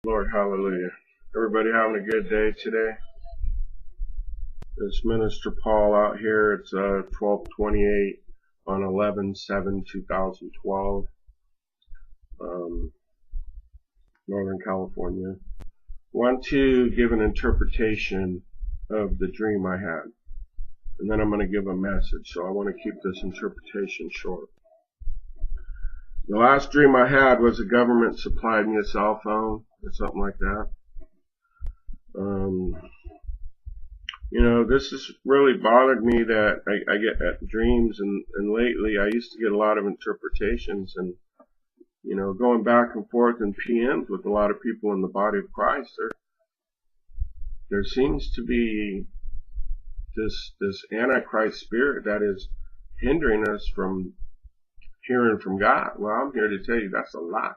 Lord, hallelujah. Everybody having a good day today? It's Minister Paul out here. It's 12:28 on 11/7/2012, Northern California. Want to give an interpretation of the dream I had, and then I'm going to give a message. So I want to keep this interpretation short. The last dream I had was the government supplied me a cell phone or something like that. This has really bothered me that I get dreams, and lately I used to get a lot of interpretations, and going back and forth in PMs with a lot of people in the body of Christ. There seems to be this Antichrist spirit that is hindering us from hearing from God. Well, I'm here to tell you that's a lie.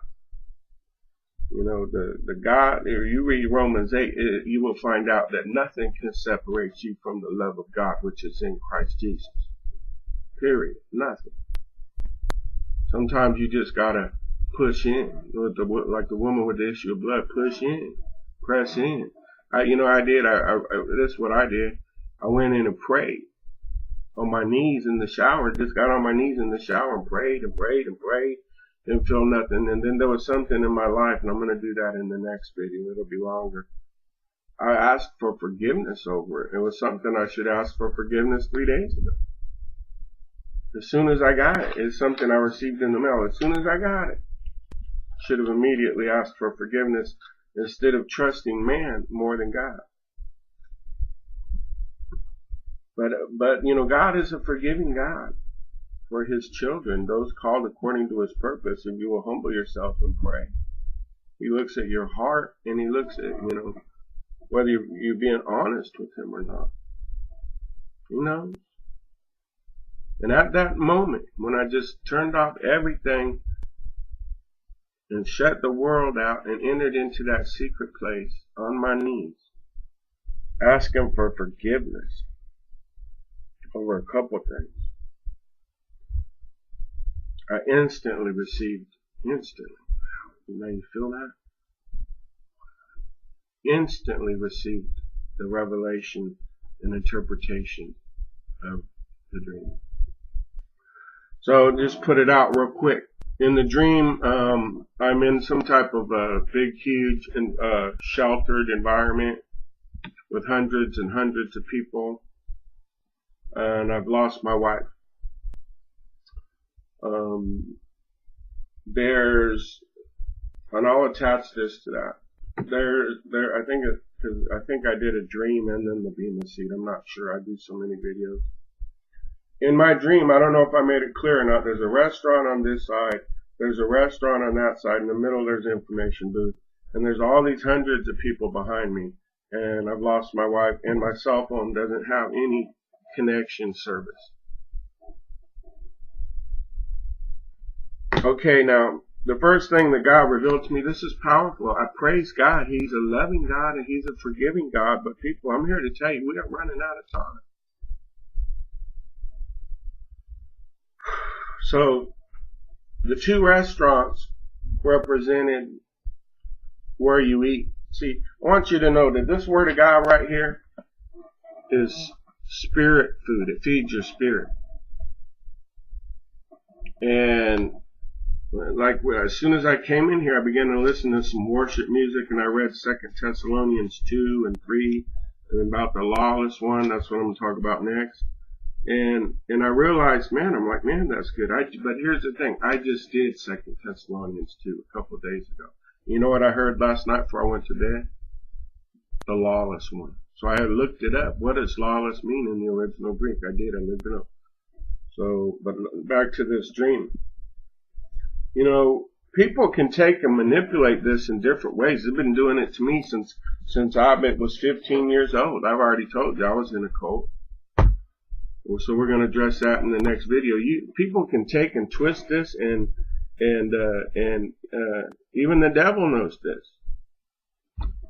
The God, if you read Romans 8, you will find out that nothing can separate you from the love of God, which is in Christ Jesus. Period. Nothing. Sometimes you just gotta push in, like the woman with the issue of blood. Push in, press in. This is what I did. I went in and prayed on my knees in the shower. Just got on my knees in the shower and prayed and prayed and prayed. Didn't feel nothing. And then there was something in my life, and I'm going to do that in the next video. It'll be longer. I asked for forgiveness over it. It was something I should ask for forgiveness 3 days ago. As soon as I got it, it's something I received in the mail. As soon as I got it, should have immediately asked for forgiveness instead of trusting man more than God. But God is a forgiving God for his children, those called according to his purpose. If you will humble yourself and pray, he looks at your heart, and he looks at, whether you're being honest with him or not. He knows. And at that moment, when I just turned off everything and shut the world out and entered into that secret place on my knees, asking for forgiveness over a couple things, I instantly received, you feel that? Instantly received the revelation and interpretation of the dream. So just put it out real quick. In the dream, I'm in some type of a big, huge, sheltered environment with hundreds and hundreds of people, and I've lost my wife. And I'll attach this to that. I think I did a dream and then the Bema seat. I'm not sure. I do so many videos. In my dream, I don't know if I made it clear or not. There's a restaurant on this side. There's a restaurant on that side. In the middle, there's an information booth. And there's all these hundreds of people behind me. And I've lost my wife, and my cell phone doesn't have any connection service. Okay, now, the first thing that God revealed to me, this is powerful. I praise God. He's a loving God and he's a forgiving God. But people, I'm here to tell you, we are running out of time. So, the two restaurants represented where you eat. See, I want you to know that this word of God right here is spirit food. It feeds your spirit. And as soon as I came in here, I began to listen to some worship music, and I read 2 Thessalonians 2 and 3, and about the lawless one. That's what I'm going to talk about next. And I realized, man, that's good. But here's the thing. I just did 2 Thessalonians 2 a couple of days ago. You know what I heard last night before I went to bed? The lawless one. So I had looked it up. What does lawless mean in the original Greek? I looked it up. So, but back to this dream. People can take and manipulate this in different ways. They've been doing it to me since I was 15 years old. I've already told you I was in a cult. So we're going to address that in the next video. People can take and twist this, and even the devil knows this.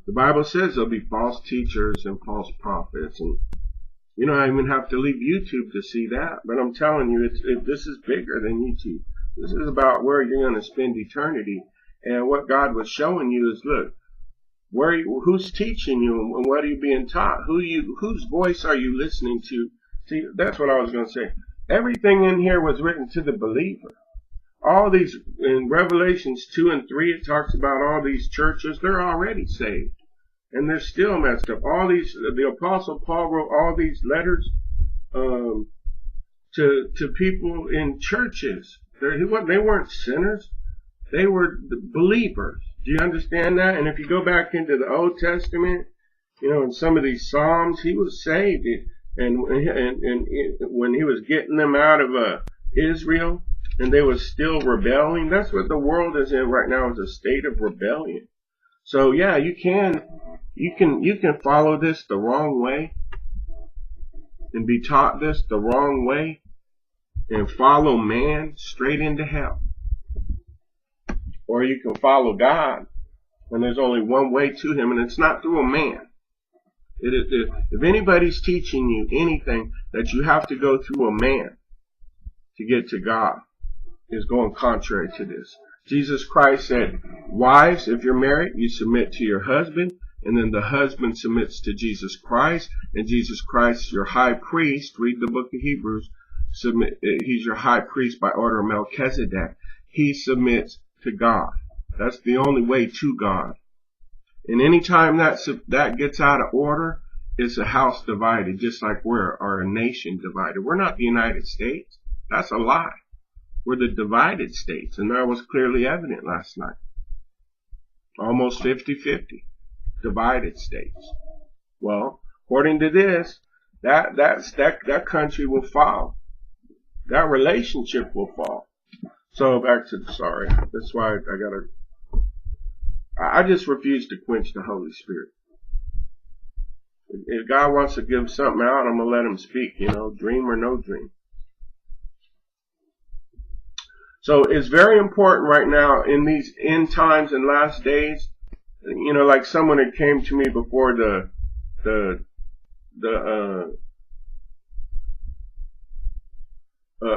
The Bible says there'll be false teachers and false prophets, and you don't even have to leave YouTube to see that. But I'm telling you, this is bigger than YouTube. This is about where you're going to spend eternity. And what God was showing you is, look, Who's teaching you, and what are you being taught? Whose voice are you listening to? See, that's what I was going to say. Everything in here was written to the believer. All these, in Revelations 2 and 3, it talks about all these churches, they're already saved. And they're still messed up. All these, the Apostle Paul wrote all these letters to people in churches. They weren't sinners. They were believers. Do you understand that? And if you go back into the Old Testament, you know, in some of these Psalms, he was saved. And when he was getting them out of Israel, and they were still rebelling, that's what the world is in right now, is a state of rebellion. So yeah, you can follow this the wrong way and be taught this the wrong way and follow man straight into hell. Or you can follow God, and there's only one way to him, and it's not through a man. If anybody's teaching you anything that you have to go through a man to get to God, is going contrary to this. Jesus Christ said, wives, if you're married, you submit to your husband, and then the husband submits to Jesus Christ, and Jesus Christ, your high priest, read the book of Hebrews, he's your high priest by order of Melchizedek. He submits to God. That's the only way to God. And anytime that gets out of order, it's a house divided, just like we are a nation divided. We're not the United States. That's a lie. We're the divided states, and that was clearly evident last night. Almost 50-50. Divided states. Well, according to this, that country will fall. That relationship will fall. So back to sorry. That's why I just refuse to quench the Holy Spirit. If God wants to give something out, I'm gonna let him speak, you know, dream or no dream. So it's very important right now in these end times and last days. You know, like someone had came to me before the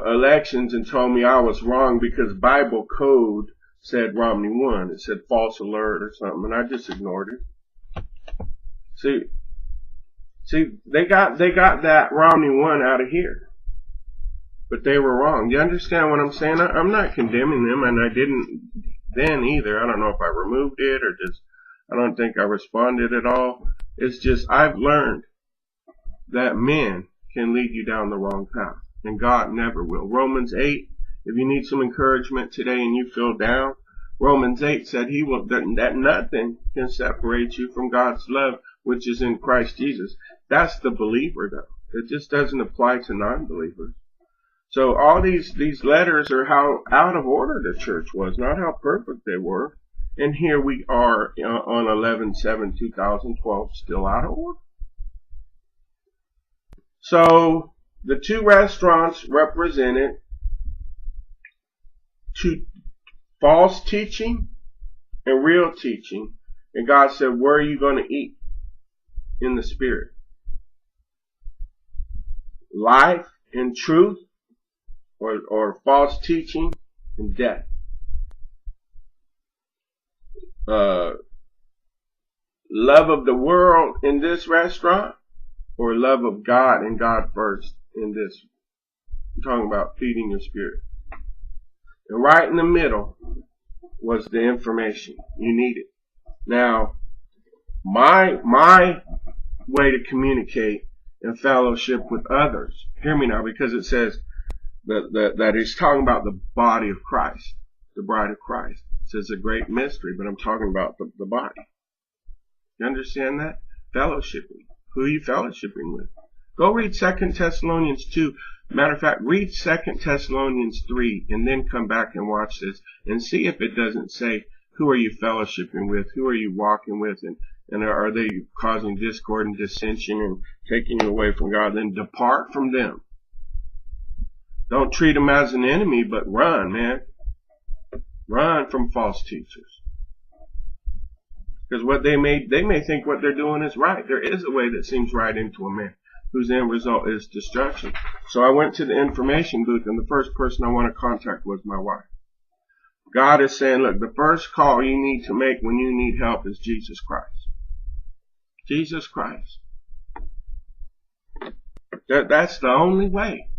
elections and told me I was wrong because Bible code said Romney won. It said false alert or something, and I just ignored it. See, they got that Romney won out of here, but they were wrong. You understand what I'm saying? I'm not condemning them, and I didn't then either. I don't know if I removed it or just I don't think I responded at all. It's just I've learned that men can lead you down the wrong path, and God never will. Romans 8, if you need some encouragement today and you feel down, Romans 8 said that nothing can separate you from God's love, which is in Christ Jesus. That's the believer, though. It just doesn't apply to non-believers. So all these letters are how out of order the church was, not how perfect they were. And here we are on 11/7/2012, still out of order. So the two restaurants represented two false teaching and real teaching. And God said, where are you going to eat in the spirit? Life and truth, or false teaching and death. Love of the world in this restaurant, or love of God and God first in this. I'm talking about feeding your spirit. And right in the middle was the information you needed. Now, my way to communicate and fellowship with others, hear me now, because it says that he's talking about the body of Christ, the bride of Christ. It says a great mystery, but I'm talking about the body. You understand that? Fellowshipping. Who are you fellowshipping with? Go read 2 Thessalonians 2. Matter of fact, read 2 Thessalonians 3 and then come back and watch this and see if it doesn't say, who are you fellowshipping with? Who are you walking with? And are they causing discord and dissension and taking you away from God? Then depart from them. Don't treat them as an enemy, but run, man. Run from false teachers. Because what they may think what they're doing is right. There is a way that seems right into a man, whose end result is destruction. So I went to the information booth, and the first person I want to contact was my wife. God is saying, look, the first call you need to make when you need help is Jesus Christ. Jesus Christ. That's the only way.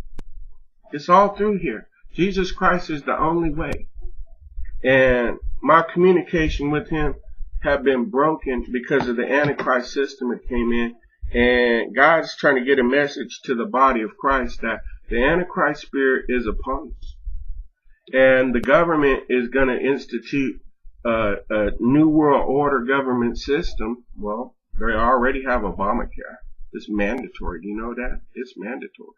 It's all through here. Jesus Christ is the only way. And my communication with him have been broken because of the Antichrist system that came in. And God's trying to get a message to the body of Christ that the Antichrist spirit is upon us. And the government is going to institute a New World Order government system. Well, they already have Obamacare. It's mandatory. Do you know that? It's mandatory.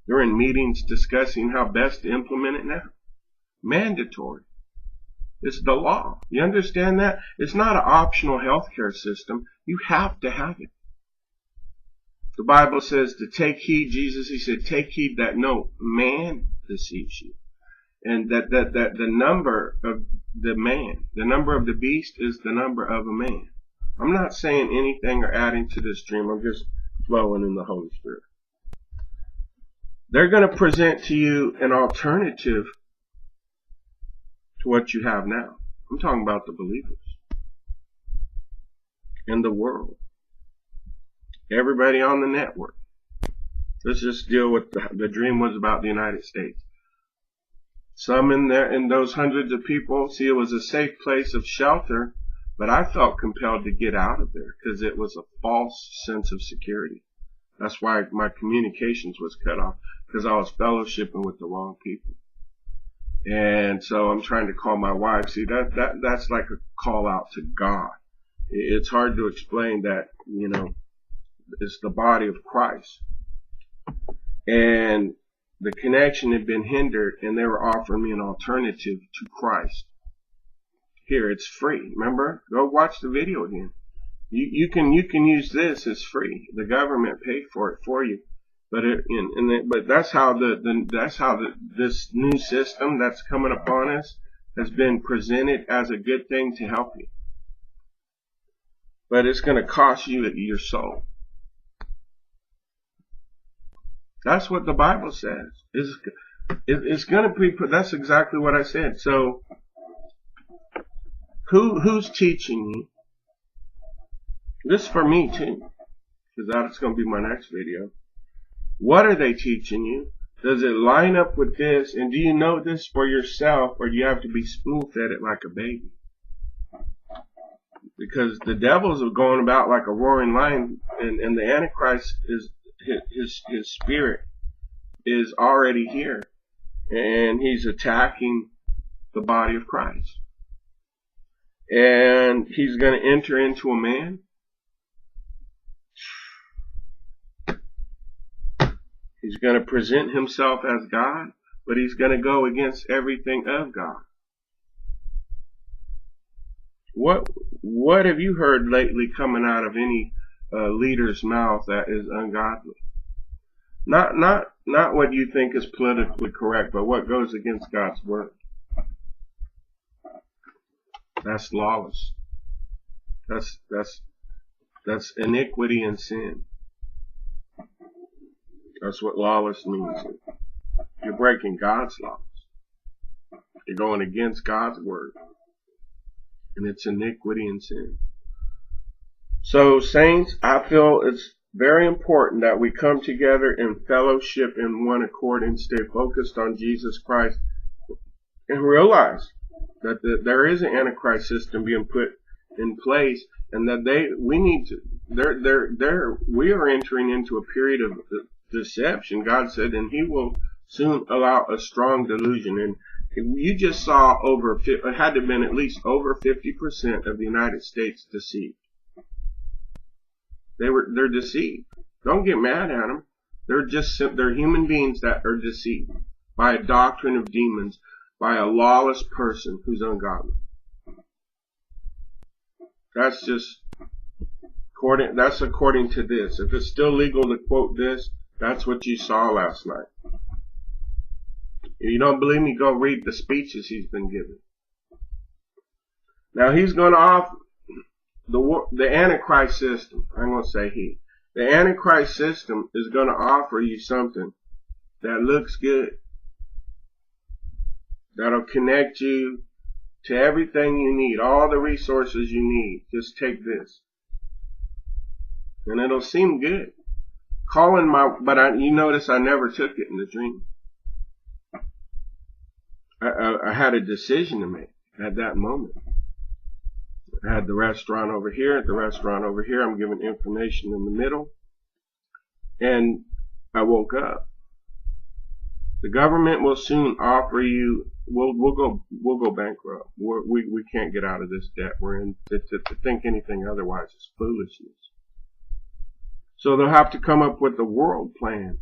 They're in meetings discussing how best to implement it now. Mandatory. It's the law. You understand that? It's not an optional healthcare system. You have to have it. The Bible says to take heed. Jesus, he said, take heed that no man deceives you. And that the number of the man, the number of the beast is the number of a man. I'm not saying anything or adding to this dream. I'm just flowing in the Holy Spirit. They're going to present to you an alternative to what you have now. I'm talking about the believers in the world. Everybody on the network. Let's just deal with the dream was about the United States. Some in there, in those hundreds of people, see, it was a safe place of shelter, but I felt compelled to get out of there because it was a false sense of security. That's why my communications was cut off, because I was fellowshipping with the wrong people. And so I'm trying to call my wife. See, that's like a call out to God. It's hard to explain that, you know, it's the body of Christ. And the connection had been hindered, and they were offering me an alternative to Christ. Here, it's free. Remember? Go watch the video again. You can use this. It's free. The government paid for it for you. But but that's how this new system that's coming upon us has been presented as a good thing to help you. But it's going to cost you your soul. That's what the Bible says. It's going to be. That's exactly what I said. So, who's teaching you? This is for me too, because that's going to be my next video. What are they teaching you? Does it line up with this? And do you know this for yourself, or do you have to be spoon-fed it like a baby? Because the devils are going about like a roaring lion, and the Antichrist is his spirit is already here, and he's attacking the body of Christ. And he's going to enter into a man. He's going to present himself as God, but he's going to go against everything of God. What have you heard lately coming out of any leader's mouth that is ungodly? Not what you think is politically correct, but what goes against God's word. That's lawless. That's iniquity and sin. That's what lawless means. You're breaking God's laws. You're going against God's word. And it's iniquity and sin. So, saints, I feel it's very important that we come together in fellowship in one accord and stay focused on Jesus Christ and realize that there is an Antichrist system being put in place, and that we are entering into a period of deception. God said, and he will soon allow a strong delusion. And you just saw it had to have been at least over 50% of the United States deceived. They're deceived. Don't get mad at them. They're human beings that are deceived by a doctrine of demons, by a lawless person who's ungodly. That's according to this. If it's still legal to quote this, that's what you saw last night. If you don't believe me, go read the speeches he's been giving. Now he's going to offer the Antichrist system. I'm going to say he. The Antichrist system is going to offer you something that looks good. that'll connect you to everything you need, all the resources you need. Just take this. And it'll seem good. You notice I never took it in the dream. I had a decision to make at that moment. I had the restaurant over here, the restaurant over here. I'm giving information in the middle. And I woke up. The government will soon offer you, we'll go bankrupt. We can't get out of this debt we're in. To think anything otherwise is foolishness. So they'll have to come up with a world plan.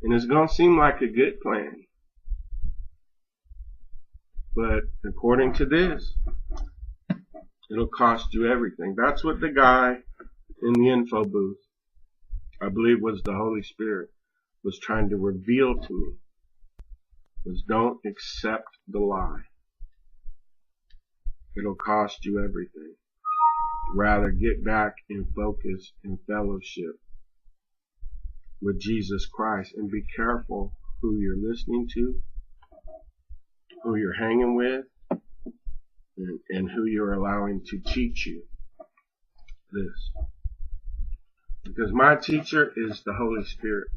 And it's going to seem like a good plan. But according to this, it'll cost you everything. That's what the guy in the info booth, I believe was the Holy Spirit, was trying to reveal to me. Was don't accept the lie. It'll cost you everything. Rather get back in focus and fellowship with Jesus Christ, and be careful who you're listening to, who you're hanging with, and who you're allowing to teach you this. Because my teacher is the Holy Spirit.